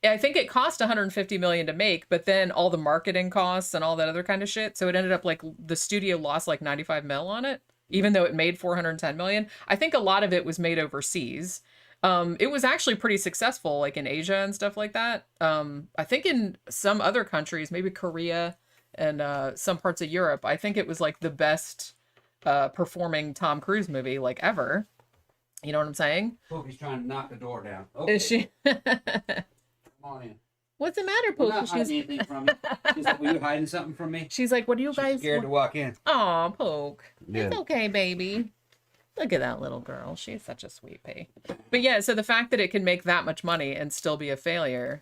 I think it cost 150 million to make, but then all the marketing costs and all that other kind of shit. So it ended up like the studio lost like 95 mil on it, even though it made 410 million. I think a lot of it was made overseas. It was actually pretty successful, like in Asia and stuff like that. I think in some other countries, maybe Korea and some parts of Europe, I think it was like the best performing Tom Cruise movie like ever. You know what I'm saying? Pokey's trying to knock the door down. Okay. Is she? Come on in. What's the matter, I'm Pokey? not hiding anything from you. She's like, were you hiding something from me? She's like, what do you She's guys... scared to walk in. Aw, Poke. Yeah. It's okay, baby. Look at that little girl. She's such a sweet pea. But yeah, so the fact that it can make that much money and still be a failure,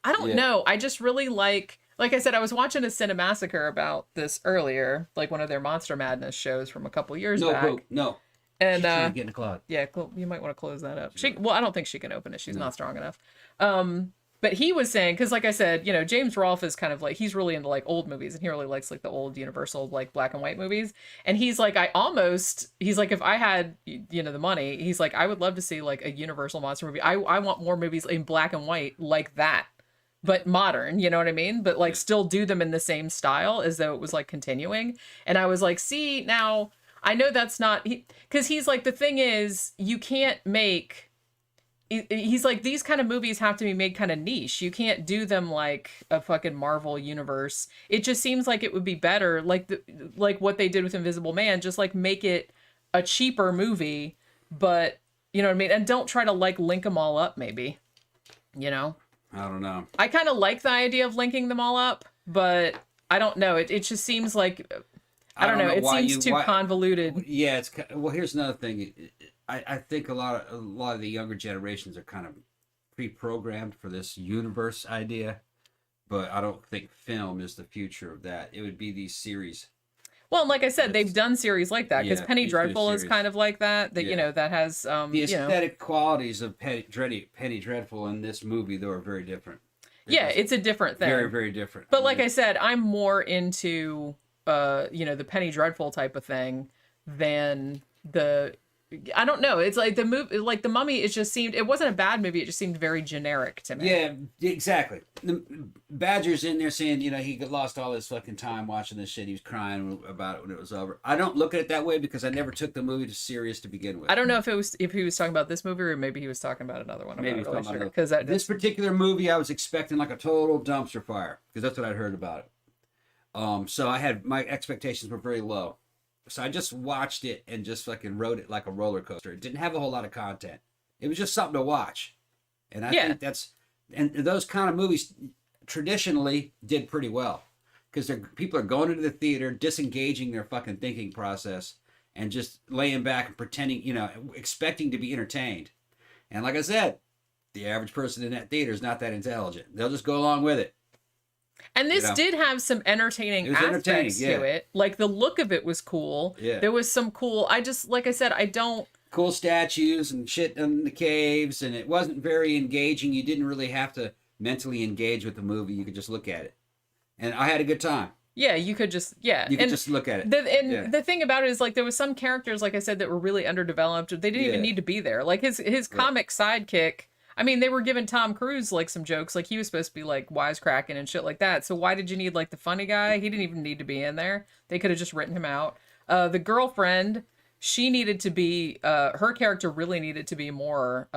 I don't know. I just really like I said, I was watching a Cinemassacre about this earlier, like one of their Monster Madness shows from a couple years back. Poke, no. And She's trying to get in the closet. yeah, you might want to close that up. Well, I don't think she can open it. She's not strong enough. But he was saying, because like I said, you know, James Rolfe is kind of like, he's really into like old movies, and he really likes like the old Universal like black and white movies. And he's like, he's like, if I had, you know, the money, he's like, I would love to see like a Universal monster movie. I want more movies in black and white like that, but modern, you know what I mean? But like still do them in the same style as though it was like continuing. And I was like, see, now I know that's not, because he's like, the thing is, you can't make, he's like, these kind of movies have to be made kind of niche. You can't do them like a fucking Marvel universe. It just seems like it would be better, like what they did with Invisible Man, just like make it a cheaper movie, but you know what I mean? And don't try to like link them all up, maybe, you know? I don't know. I kind of like the idea of linking them all up, but I don't know. It just seems like, I don't know. It seems too convoluted. Yeah, well, here's another thing. I think a lot of the younger generations are kind of pre-programmed for this universe idea, but I don't think film is the future of that. It would be these series. Well, like I said, they've done series like that, because Penny Dreadful is kind of like that. You know, that has the aesthetic qualities of Penny Dreadful in this movie, though, are very different. It's a different thing. Very, very different. But like I said, I'm more into you know, the Penny Dreadful type of thing than I don't know. It's like the movie, like the Mummy. It just seemed, it wasn't a bad movie. It just seemed very generic to me. Yeah, exactly. The Badger's in there saying, you know, he lost all his fucking time watching this shit. He was crying about it when it was over. I don't look at it that way because I never took the movie to serious to begin with. I don't know if he was talking about this movie, or maybe he was talking about another one. I'm maybe not really sure, because this particular movie, I was expecting like a total dumpster fire, because that's what I'd heard about it. So my expectations were very low. So I just watched it and just fucking rode it like a roller coaster. It didn't have a whole lot of content. It was just something to watch. And I think and those kind of movies traditionally did pretty well, because people are going into the theater, disengaging their fucking thinking process and just laying back and pretending, you know, expecting to be entertained. And like I said, the average person in that theater is not that intelligent. They'll just go along with it. And this did have some entertaining aspects to it. Like the look of it was cool. Yeah. There was some cool, like I said, cool statues and shit in the caves, and it wasn't very engaging. You didn't really have to mentally engage with the movie. You could just look at it. And I had a good time. Yeah, you could just, You could just look at it. The thing about it is, like, there was some characters, like I said, that were really underdeveloped. They didn't even need to be there. Like his comic sidekick, I mean, they were giving Tom Cruise like some jokes, like he was supposed to be like wisecracking and shit like that. So why did you need like the funny guy? He didn't even need to be in there. They could have just written him out. The girlfriend, she needed to be, her character really needed to be more,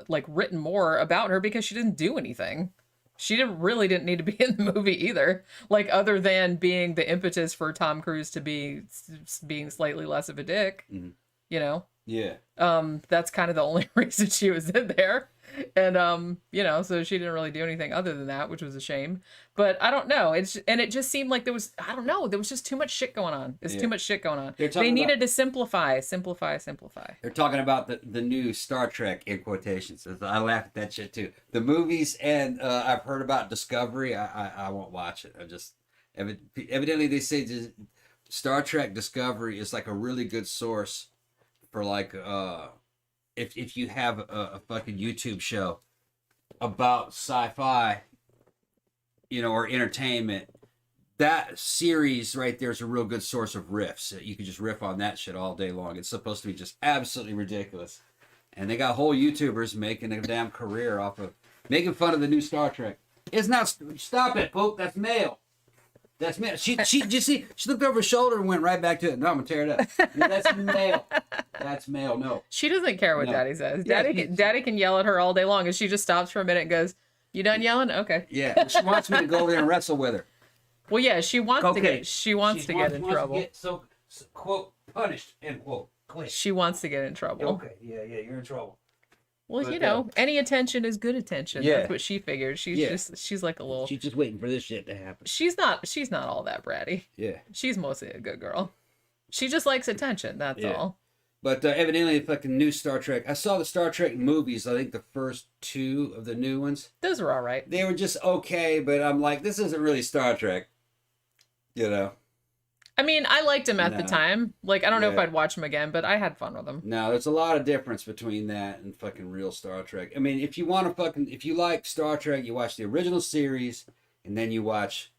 like written more about her, because she didn't do anything. She didn't need to be in the movie either. Like, other than being the impetus for Tom Cruise to being slightly less of a dick, you know? Yeah. That's kind of the only reason she was in there. And, you know, so she didn't really do anything other than that, which was a shame. But I don't know. It just seemed like there was just too much shit going on. There's too much shit going on. They needed to simplify. They're talking about the new Star Trek, in quotations. I laugh at that shit too. The movies, and I've heard about Discovery. I won't watch it. I just, evidently they say Star Trek Discovery is like a really good source for like, if you have a fucking YouTube show about sci-fi, you know, or entertainment, that series right there is a real good source of riffs. You can just riff on that shit all day long. It's supposed to be just absolutely ridiculous. And they got whole YouTubers making a damn career off of Making fun of the new Star Trek. It's not. Stop it, Pope. That's male. That's male. She just see. She looked over her shoulder and went right back to it. No, I'm gonna tear it up. No, that's male. That's male. No. She doesn't care what No. Daddy says. Yeah, Daddy can yell at her all day long, and she just stops for a minute and goes, "You done yelling? Okay." Yeah. She wants me to go over there and wrestle with her. Well, yeah, she wants to Okay. get. She wants to get in trouble. Get so quote punished end quote. Clean. She wants to get in trouble. Okay. Yeah. You're in trouble. Well, But, you know, any attention is good attention. Yeah. That's what she figures. She's like a little. She's just waiting for this shit to happen. She's not all that bratty. Yeah. She's mostly a good girl. She just likes attention. That's Yeah. all. But evidently, the fucking new Star Trek. I saw the Star Trek movies. I think the first 2 of the new ones. Those were all right. They were just okay, but I'm like, this isn't really Star Trek. You know? I mean, I liked him at the No. time. Like, I don't know if Yeah. I'd watch him again, but I had fun with him. No, there's a lot of difference between that and fucking real Star Trek. I mean, if you like Star Trek, you watch the original series, and then you watch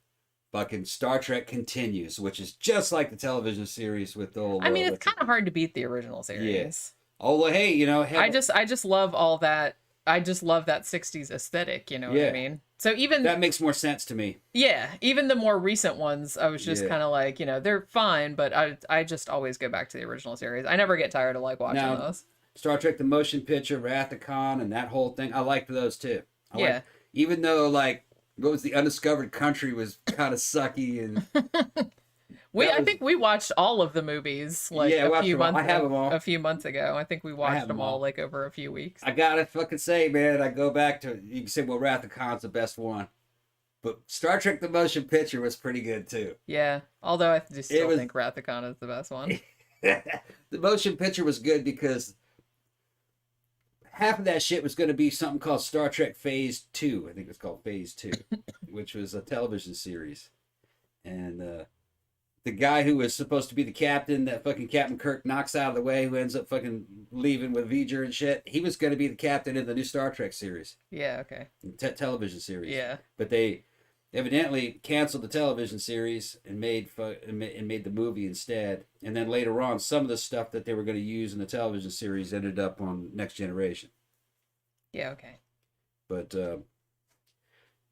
fucking Star Trek Continues, which is just like the television series with the old. I mean, it's kind of hard to beat the original series. Yes. Oh, well, hey, you know, I just love all that. I just love that 60s aesthetic, you know what I Yeah. mean? So even that makes more sense to me. yeah, even the more recent ones, I was just Yeah. kind of like, you know, they're fine, but I just always go back to the original series. I never get tired of like watching Now, those. Star Trek: The Motion Picture, Wrath of Khan, and that whole thing. I liked those too. Yeah. Even though like what was the Undiscovered Country was kind of sucky and I think we watched all of the movies like Yeah, I a watched few them all. months I have them all. a few months ago. I think we watched have them them all all. like over a few weeks. I gotta fucking say, man, I go back to you can say, well, Wrath of Khan's the best one, but Star Trek: The Motion Picture was pretty good too. Yeah, although I just still was- think Wrath of Khan is the best one. The motion picture was good because half of that shit was going to be something called Star Trek Phase 2. I think it's called Phase 2, which was a television series. And the guy who was supposed to be the captain that fucking Captain Kirk knocks out of the way, who ends up fucking leaving with V'ger and shit, he was going to be the captain in the new Star Trek series, Yeah, okay. television series. Yeah. But they evidently canceled the television series and made the movie instead. And then later on, some of the stuff that they were going to use in the television series ended up on Next Generation. Yeah, okay. But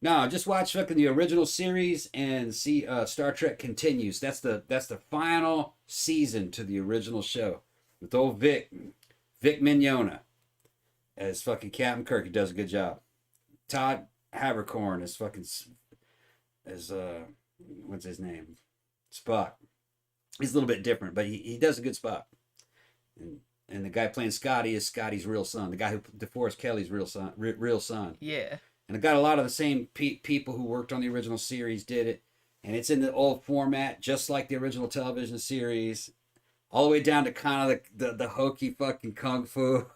no, just watch fucking the original series and see Star Trek Continues. That's the final season to the original show with old Vic Mignogna as fucking Captain Kirk. He does a good job. Todd Havercorn is fucking as what's his name? Spock. He's a little bit different, but he does a good Spock. And the guy playing Scotty is Scotty's real son. The guy who DeForest Kelly's real son. Yeah. And it got a lot of the same people who worked on the original series did it, and it's in the old format, just like the original television series, all the way down to kind of the hokey fucking kung fu.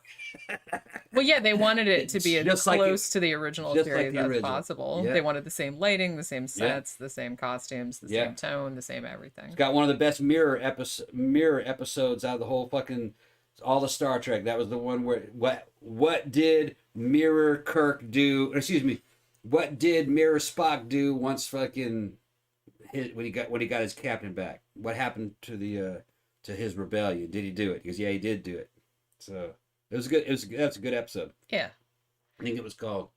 Well, yeah, they wanted it to be as Just like close to the original just like series the as original. possible. Yeah. They wanted the same lighting, the same sets, the same costumes, the Yeah. same tone, the same everything. It's got one of the best mirror episodes out of the whole fucking all the Star Trek. That was the one where what did Mirror Kirk do? Excuse me, what did Mirror Spock do once fucking when he got his captain back? What happened to his rebellion? Did he do it? Because yeah, he did do it. So it was good. That's a good episode. Yeah. I think it was called.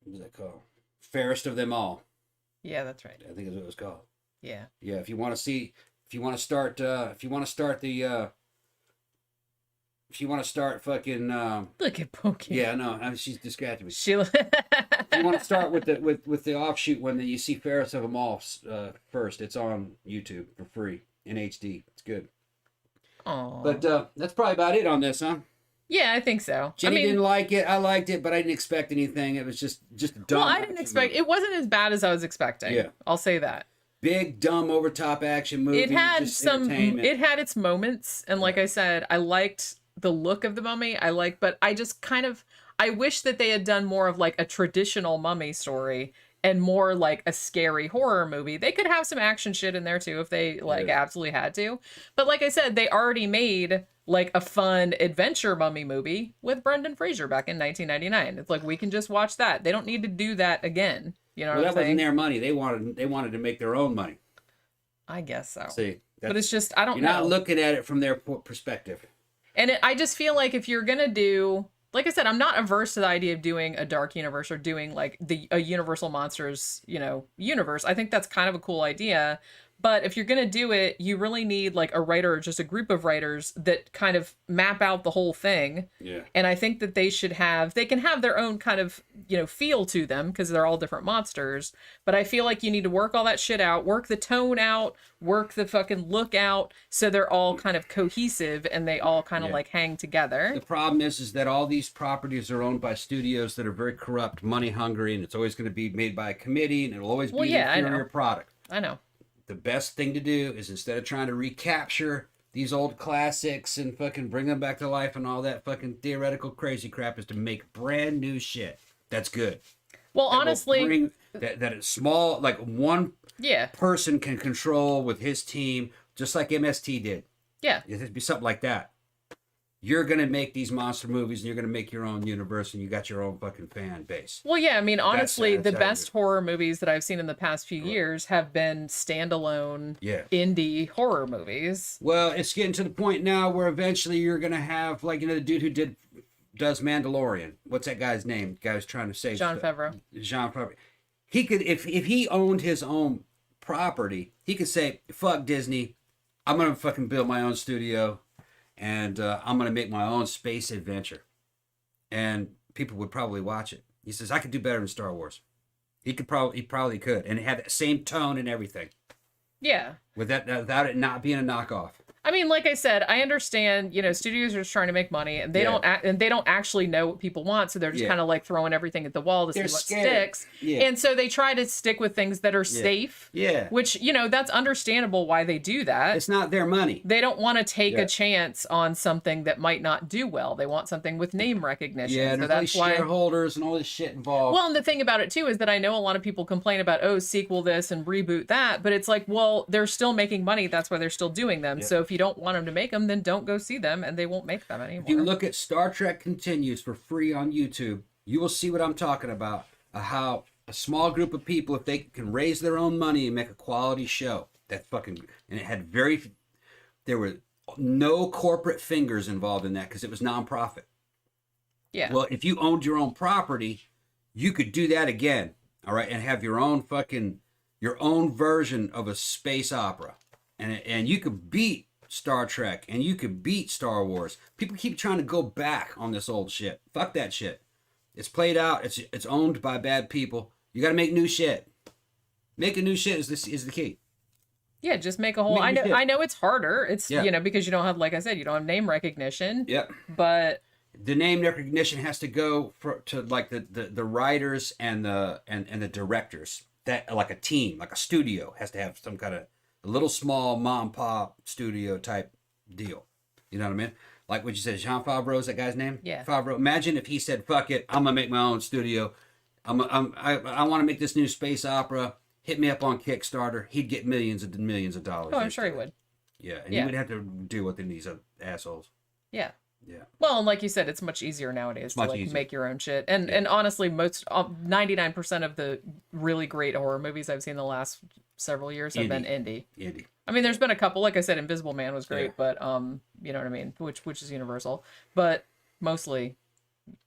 What was that called? Fairest of Them All. Yeah, that's right. I think is what it was called. Yeah. Yeah, if you want to start fucking Look at Pokey. yeah, no, she's distracted me. She If you want to start with the offshoot one, then you see Fairest of Them All first. It's on YouTube for free in HD. It's good. Aw. But that's probably about it on this, huh? Yeah, I think so. Jenny didn't like it. I liked it, but I didn't expect anything. It was just a dumb. Well, I didn't expect it wasn't as bad as I was expecting. Yeah. I'll say that. Big, dumb, over top action movie. It had just entertainment. it had its moments, and like I said, I liked the look of the mummy. But I just I wish that they had done more of like a traditional mummy story and more like a scary horror movie. They could have some action shit in there too if they absolutely had to. But like I said, they already made like a fun adventure mummy movie with Brendan Fraser back in 1999. It's like we can just watch that. They don't need to do that again. You know Well, what that I'm saying? wasn't their money. They wanted to make their own money. I guess so. See, But it's just I don't you're know. not looking at it from their perspective. And I just feel like if you're going to do like I said, I'm not averse to the idea of doing a dark universe or doing like a Universal Monsters, universe. I think that's kind of a cool idea. But if you're going to do it, you really need like a writer or just a group of writers that kind of map out the whole thing. Yeah. And I think that they can have their own kind of, feel to them because they're all different monsters. But I feel like you need to work all that shit out, work the tone out, work the fucking look out so they're all kind of cohesive and they all kind of like hang together. The problem is that all these properties are owned by studios that are very corrupt, money hungry, and it's always going to be made by a committee and it'll always be an inferior product. I know. The best thing to do is instead of trying to recapture these old classics and fucking bring them back to life and all that fucking theoretical crazy crap is to make brand new shit that's good. Well, honestly, that it's small, like one person can control with his team, just like MST did. Yeah. It'd be something like that. You're going to make these monster movies and you're going to make your own universe and you got your own fucking fan base. Well, yeah, I mean, honestly, the best horror movies that I've seen in the past few years have been standalone indie horror movies. Well, it's getting to the point now where eventually you're going to have, like, the dude who does Mandalorian. What's that guy's name? The guy who's trying to say Jon Favreau. Jon Favreau. He could, if he owned his own property, he could say, fuck Disney, I'm going to fucking build my own studio. And I'm going to make my own space adventure. And people would probably watch it. He says, I could do better than Star Wars. He probably could. And it had the same tone and everything. Yeah. Without it not being a knockoff. I mean, like I said, I understand, studios are just trying to make money and they don't actually know what people want. So they're just kind of like throwing everything at the wall to see what sticks. Yeah. And so they try to stick with things that are safe. Yeah. Which, that's understandable why they do that. It's not their money. They don't want to take a chance on something that might not do well. They want something with name recognition. Yeah, and so that's why shareholders and all this shit involved. Well, and the thing about it too is that I know a lot of people complain about, sequel this and reboot that, but it's like, well, they're still making money. That's why they're still doing them. Yeah. So if you don't want them to make them, then don't go see them and they won't make them anymore. If you look at Star Trek Continues for free on YouTube, you will see what I'm talking about. How a small group of people, if they can raise their own money and make a quality show, and it had there were no corporate fingers involved in that because it was nonprofit. Yeah. Well, if you owned your own property, you could do that again, all right, and have your own version of a space opera, and you could beat Star Trek and you could beat Star Wars. People keep trying to go back on this old shit. Fuck that shit. It's played out. It's owned by bad people. You got to make new shit. Making new shit is the key. Yeah, just make a whole. I know it's harder. It's because you don't have, like I said, you don't have name recognition. Yep. But the name recognition has to go to like the writers and the directors. That like a team, like a studio has to have some kind of a little small mom and pop studio type deal. You know what I mean? Like what you said, Jon Favreau is that guy's name? Yeah. Favreau. Imagine if he said, "Fuck it, I'm gonna make my own studio. I want to make this new space opera. Hit me up on Kickstarter." He'd get millions and millions of dollars. Oh, I'm sure he would. Yeah, and he would have to deal with these assholes. Yeah. Yeah. Well, and like you said, it's much easier nowadays to make your own shit. And honestly, 99% of the really great horror movies I've seen the last several years have been indie. I mean, there's been a couple, like I said, Invisible Man was great, but you know what I mean, which is Universal, but mostly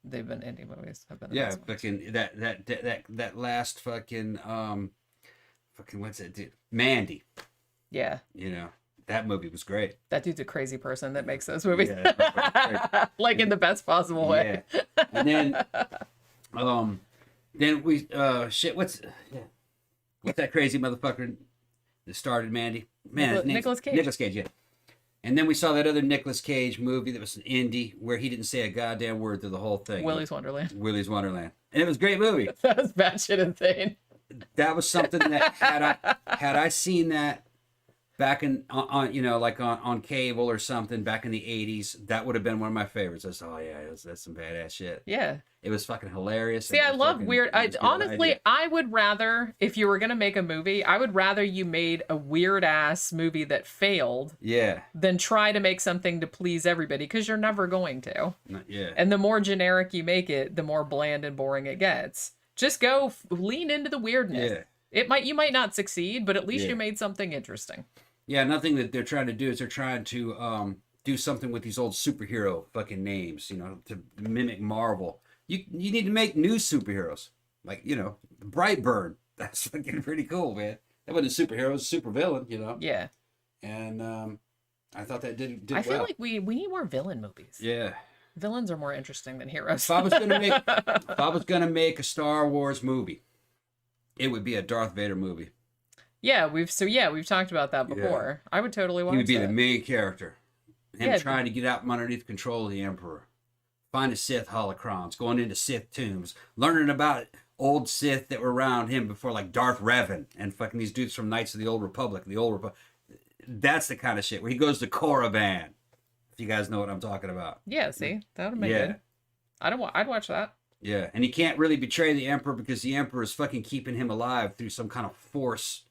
they've been indie movies. Have been fucking that last fucking what's that dude? Mandy. Yeah. You know. That movie was great. That dude's a crazy person that makes those movies. Yeah, like in the best possible way. Yeah. And then we what's that crazy motherfucker that started Mandy? Man, Nicolas Cage. Nicolas Cage, yeah. And then we saw that other Nicolas Cage movie that was an indie where he didn't say a goddamn word through the whole thing. Willy's Wonderland. And it was a great movie. That was batshit insane. That was something that had I seen that back on cable or something back in the 80s, that would have been one of my favorites. That's some badass shit. Yeah. It was fucking hilarious. See, I love weird. I would rather, if you were going to make a movie, I would rather you made a weird ass movie that failed. Yeah. Than try to make something to please everybody, because you're never going to. Yeah. And the more generic you make it, the more bland and boring it gets. Just go lean into the weirdness. Yeah. You might not succeed, but at least you made something interesting. Yeah, nothing that they're trying to do is they're trying to do something with these old superhero fucking names, you know, to mimic Marvel. You need to make new superheroes. Like, you know, Brightburn. That's fucking pretty cool, man. That wasn't a superhero, it was a supervillain, you know? Yeah. And I thought that did I feel well. like we need more villain movies. Yeah. Villains are more interesting than heroes. If I was gonna make a Star Wars movie, it would be a Darth Vader movie. Yeah, we've talked about that before. I would totally watch He would be that. the main character. Him Yeah. trying to get out from underneath control of the Emperor. Find the Sith holocrons, going into Sith tombs, learning about old Sith that were around him before, like Darth Revan and fucking these dudes from Knights of the Old Republic. That's the kind of shit where he goes to Korriban. If you guys know what I'm talking about. Yeah, see? That would make good. I'd watch that. Yeah, and he can't really betray the Emperor because the Emperor is fucking keeping him alive through some kind of force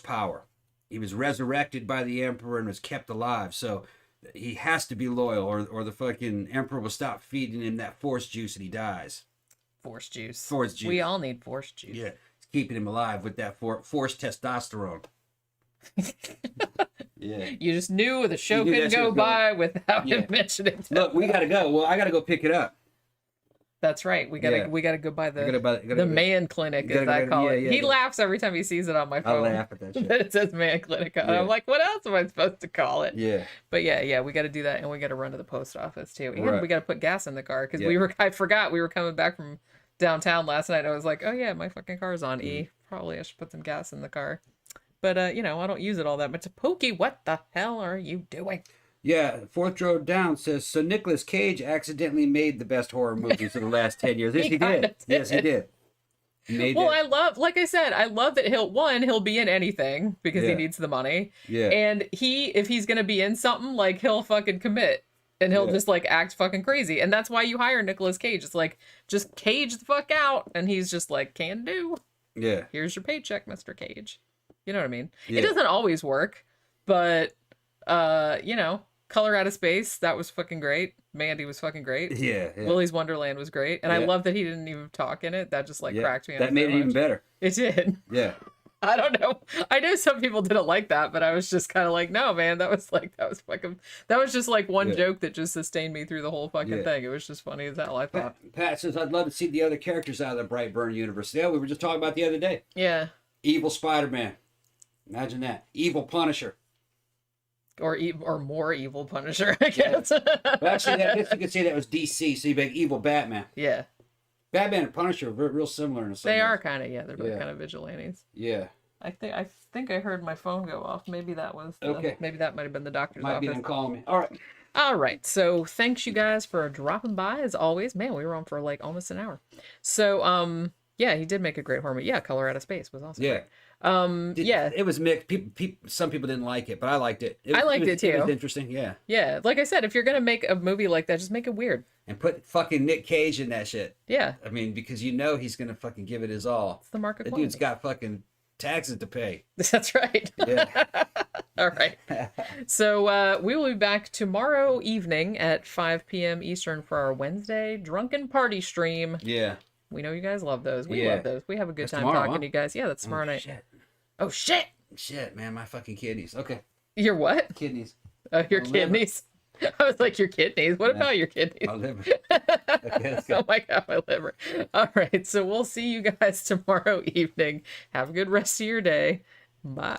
power. He was resurrected by the Emperor and was kept alive, so he has to be loyal or the fucking Emperor will stop feeding him that force juice and he dies. Force juice. Force juice. We all need force juice. Yeah, it's keeping him alive with that force testosterone. Yeah. You just knew the show You knew couldn't that shit go was going. by without Yeah. him mentioning that. Look, we gotta go. Well, I gotta go pick it up. That's right. We gotta go by the man clinic, as I call it. He laughs every time he sees it on my I phone. laugh at that shit. That it says man clinic. And Yeah. I'm like, what else am I supposed to call it? Yeah. But yeah, we got to do that, and we got to run to the post office too. And Right. we got to put gas in the car because Yeah. I forgot we were coming back from downtown last night. I was like, oh yeah, my fucking car's on Mm-hmm. E. Probably I should put some gas in the car. But you know, I don't use it all that much. Pokey, what the hell are you doing? Yeah, Fourth Row Down says, so Nicolas Cage accidentally made the best horror movies of the last 10 years. Yes, He he kinda did. Yes, he did. He made Well, that. I love, like I said, I love that he'll be in anything because he Yeah. needs the money. Yeah. And if he's gonna be in something, like he'll fucking commit. And he'll Yeah. just like act fucking crazy. And that's why you hire Nicolas Cage. It's like, just cage the fuck out. And he's just like, can do. Yeah. Here's your paycheck, Mr. Cage. You know what I mean? Yeah. It doesn't always work, but you know, Color Out of Space, that was fucking great. Mandy was fucking great. Yeah. Willy's Wonderland was great. And I Yeah. love that he didn't even talk in it. That just like Yeah. cracked me up. That made so it even much. better. It did. Yeah. I don't know. I know some people didn't like that, but I was just kind of like, no, man, that was just like one Yeah. joke that just sustained me through the whole fucking Yeah. thing. It was just funny as hell, I thought. Pat says, I'd love to see the other characters out of the Brightburn universe. Yeah, we were just talking about the other day. Yeah. Evil Spider-Man. Imagine that. Evil Punisher. Or more evil Punisher, I guess. But actually, I guess you could say that was DC, so you make Evil Batman. Yeah. Batman and Punisher are real similar in some They ways. are kind of, they're both Yeah. kind of vigilantes. Yeah. I think I heard my phone go off. Maybe that was Okay. maybe that might have been the doctor's Might be office. them calling me. All right. All right. So thanks you guys for dropping by as always. Man, we were on for like almost an hour. So yeah, he did make a great horror movie. Yeah, Color Out of Space was awesome. Yeah. Yeah. It was mixed. Some people didn't like it, but I liked it. I liked it too. It was interesting, yeah. Yeah, like I said, if you're gonna make a movie like that, just make it weird. And put fucking Nick Cage in that shit. Yeah, I mean, because you know he's gonna fucking give it his all. it's the mark of The quality. dude's got fucking taxes to pay. That's right. Yeah. All right. So we will be back tomorrow evening at 5 p.m. Eastern for our Wednesday drunken party stream. Yeah. We know you guys love those. We Yeah. love those. We have a good That's time tomorrow, talking huh? to you guys. Yeah, that's tomorrow night. Shit. Oh shit! Shit, man, my fucking kidneys. Okay. Your what? Kidneys. Oh, your My liver. kidneys. I was like, your kidneys. What Yeah. about your kidneys? My liver. Okay, let's go. Oh my god, my liver. All right, so we'll see you guys tomorrow evening. Have a good rest of your day. Bye.